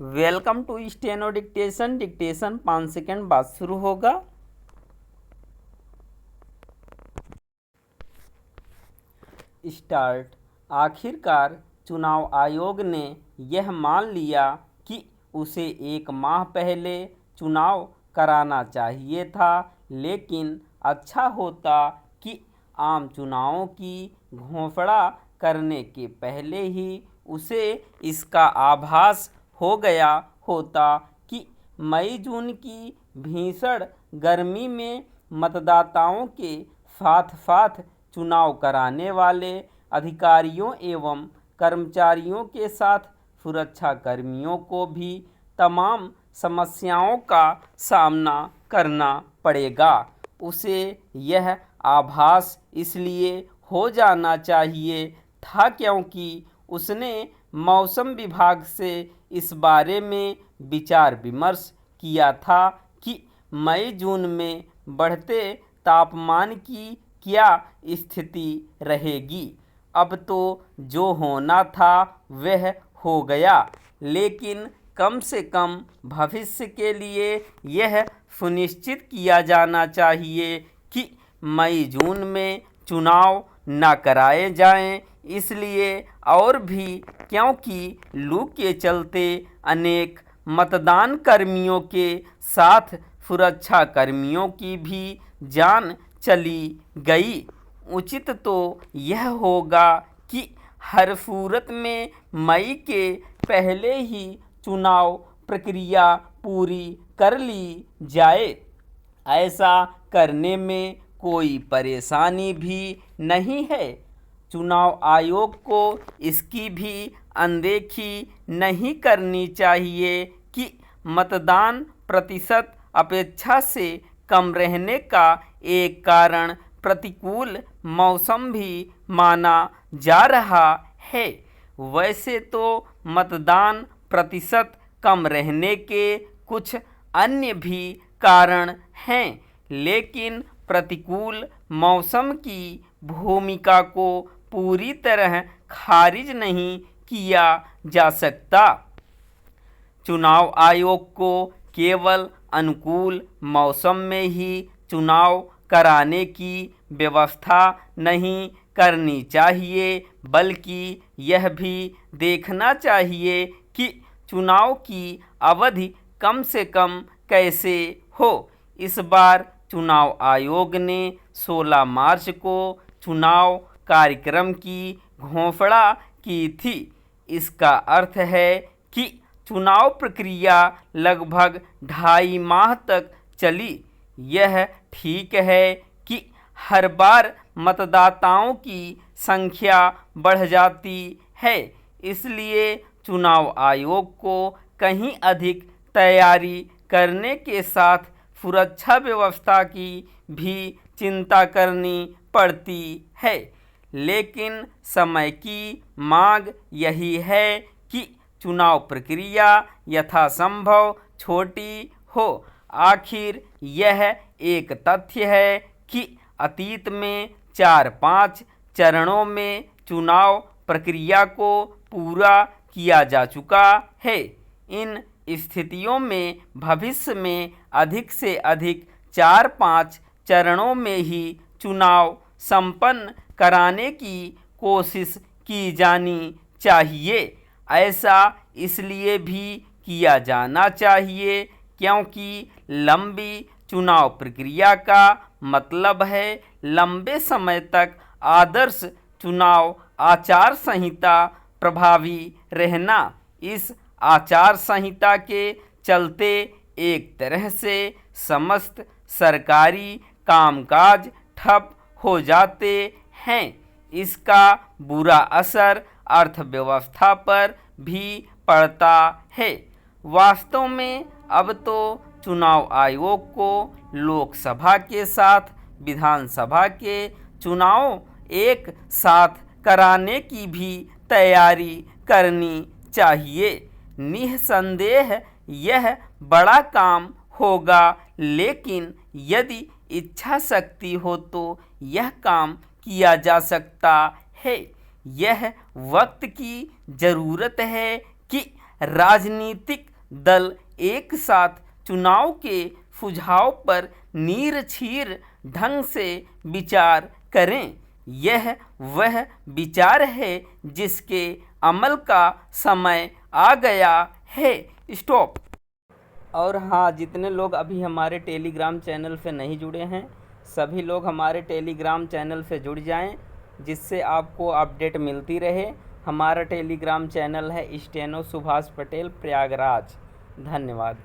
Welcome to steno dictation. Dictation 5 second बाद शुरू होगा। स्टार्ट। आखिरकार चुनाव आयोग ने यह मान लिया कि उसे 1 माह पहले चुनाव कराना चाहिए था, लेकिन अच्छा होता कि आम चुनावों की घोषणा करने के पहले ही उसे इसका आभास हो गया होता कि मई जून की भीषण गर्मी में मतदाताओं के साथ साथ चुनाव कराने वाले अधिकारियों एवं कर्मचारियों के साथ सुरक्षा कर्मियों को भी तमाम समस्याओं का सामना करना पड़ेगा। उसे यह आभास इसलिए हो जाना चाहिए था क्योंकि उसने मौसम विभाग से इस बारे में विचार विमर्श किया था कि मई जून में बढ़ते तापमान की क्या स्थिति रहेगी। अब तो जो होना था वह हो गया, लेकिन कम से कम भविष्य के लिए यह सुनिश्चित किया जाना चाहिए कि मई जून में चुनाव न कराए जाएं। इसलिए और भी क्योंकि लू के चलते अनेक मतदान कर्मियों के साथ सुरक्षा कर्मियों की भी जान चली गई। उचित तो यह होगा कि हर सूरत में मई के पहले ही चुनाव प्रक्रिया पूरी कर ली जाए। ऐसा करने में कोई परेशानी भी नहीं है। चुनाव आयोग को इसकी भी अनदेखी नहीं करनी चाहिए कि मतदान प्रतिशत अपेक्षा से कम रहने का एक कारण प्रतिकूल मौसम भी माना जा रहा है। वैसे तो मतदान प्रतिशत कम रहने के कुछ अन्य भी कारण हैं, लेकिन प्रतिकूल मौसम की भूमिका को पूरी तरह खारिज नहीं किया जा सकता। चुनाव आयोग को केवल अनुकूल मौसम में ही चुनाव कराने की व्यवस्था नहीं करनी चाहिए, बल्कि यह भी देखना चाहिए कि चुनाव की अवधि कम से कम कैसे हो। इस बार चुनाव आयोग ने 16 मार्च को चुनाव कार्यक्रम की घोषणा की थी। इसका अर्थ है कि चुनाव प्रक्रिया लगभग 2.5 माह तक चली। यह ठीक है कि हर बार मतदाताओं की संख्या बढ़ जाती है, इसलिए चुनाव आयोग को कहीं अधिक तैयारी करने के साथ सुरक्षा व्यवस्था की भी चिंता करनी पड़ती है। लेकिन समय की मांग यही है कि चुनाव प्रक्रिया यथासंभव छोटी हो। आखिर यह एक तथ्य है कि अतीत में 4-5 चरणों में चुनाव प्रक्रिया को पूरा किया जा चुका है। इन स्थितियों में भविष्य में अधिक से अधिक 4-5 चरणों में ही चुनाव संपन्न कराने की कोशिश की जानी चाहिए। ऐसा इसलिए भी किया जाना चाहिए क्योंकि लंबी चुनाव प्रक्रिया का मतलब है लंबे समय तक आदर्श चुनाव आचार संहिता प्रभावी रहना। इस आचार संहिता के चलते एक तरह से समस्त सरकारी कामकाज ठप हो जाते हैं। इसका बुरा असर अर्थव्यवस्था पर भी पड़ता है। वास्तव में अब तो चुनाव आयोग को लोकसभा के साथ विधानसभा के चुनाव एक साथ कराने की भी तैयारी करनी चाहिए। निस्संदेह यह बड़ा काम होगा, लेकिन यदि इच्छा शक्ति हो तो यह काम किया जा सकता है। यह वक्त की ज़रूरत है कि राजनीतिक दल एक साथ चुनाव के सुझाव पर नीरछीर ढंग से विचार करें। यह वह विचार है जिसके अमल का समय आ गया है। स्टॉप। और हाँ, जितने लोग अभी हमारे टेलीग्राम चैनल से नहीं जुड़े हैं, सभी लोग हमारे टेलीग्राम चैनल से जुड़ जाएं, जिससे आपको अपडेट मिलती रहे। हमारा टेलीग्राम चैनल है स्टेनो सुभाष पटेल प्रयागराज। धन्यवाद।